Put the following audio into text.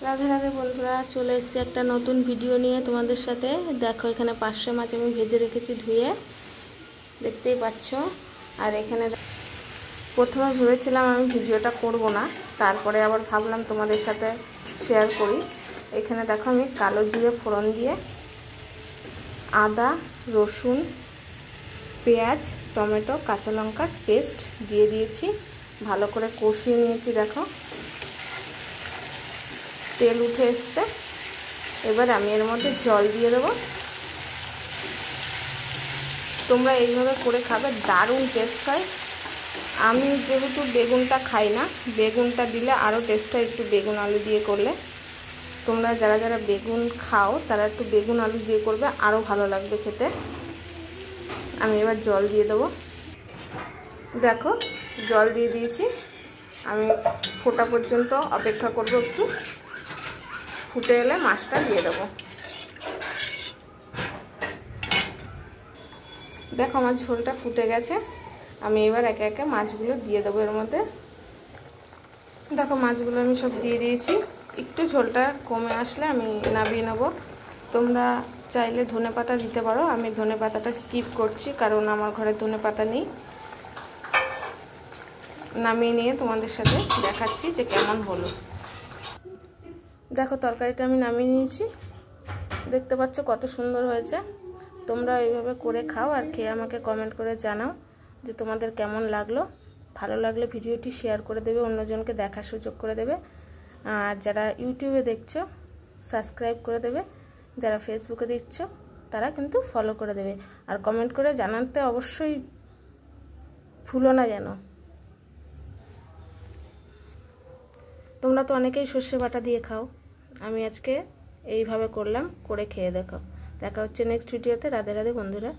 রাধে রাধে বন্ধুরা, চলে এসেছি একটা নতুন ভিডিও নিয়ে তোমাদের সাথে। দেখো, এখানে পার্শে মাছ আমি ভেজে রেখেছি ধুয়ে, দেখতেই পাচ্ছ। আর এখানে প্রথমে ভেবেছিলাম আমি ভিডিওটা করব না, তারপরে আবার ভাবলাম তোমাদের সাথে শেয়ার করি। এখানে দেখো, আমি কালো জিরে ফোড়ন দিয়ে আদা, রসুন, পেঁয়াজ, টমেটো, কাঁচা লঙ্কার পেস্ট দিয়ে দিয়েছি, ভালো করে কষিয়ে নিয়েছি। দেখো, তেল উঠে এসছে। এবার আমি এর মধ্যে জল দিয়ে দেবো। তোমরা এইভাবে করে খাবে, দারুণ টেস্ট হয়। আমি যেহেতু বেগুনটা খাই না, বেগুনটা দিলে আরও টেস্ট হয় একটু বেগুন আলু দিয়ে করলে। তোমরা যারা যারা বেগুন খাও তারা একটু বেগুন আলু দিয়ে করবে, আরও ভালো লাগবে খেতে। আমি এবার জল দিয়ে দেবো। দেখো, জল দিয়ে দিয়েছি। আমি ফোটা পর্যন্ত অপেক্ষা করব, একটু ফুটে এলে মাছটা দিয়ে দেবো। দেখো, আমার ঝোলটা ফুটে গেছে। আমি এবার একে একে মাছগুলো দিয়ে দেবো এর মধ্যে। দেখো, মাছগুলো আমি সব দিয়ে দিয়েছি। একটু ঝোলটা কমে আসলে আমি নামিয়ে নেব। তোমরা চাইলে ধনেপাতা দিতে পারো, আমি ধনেপাতাটা স্কিপ করছি কারণ আমার ঘরে ধনেপাতা নেই। নামিয়ে নিয়ে তোমাদের সাথে দেখাচ্ছি যে কেমন হলো। দেখো, তরকারিটা আমি নামিয়ে নিয়েছি, দেখতে পাচ্ছ কত সুন্দর হয়েছে। তোমরা এইভাবে করে খাও আর খেয়ে আমাকে কমেন্ট করে জানাও যে তোমাদের কেমন লাগলো। ভালো লাগলে ভিডিওটি শেয়ার করে দেবে, অন্যজনকে দেখার সুযোগ করে দেবে। আর যারা ইউটিউবে দেখছো সাবস্ক্রাইব করে দেবে, যারা ফেসবুকে দেখছো তারা কিন্তু ফলো করে দেবে। আর কমেন্ট করে জানাতে অবশ্যই ভুলো না যেন। তোমরা তো অনেকেই সর্ষে বাটা দিয়ে খাও, আমি আজকে এইভাবে করলাম, করে খেয়ে দেখো। দেখা হচ্ছে নেক্সট ভিডিওতে। রাধে রাধে বন্ধুরা।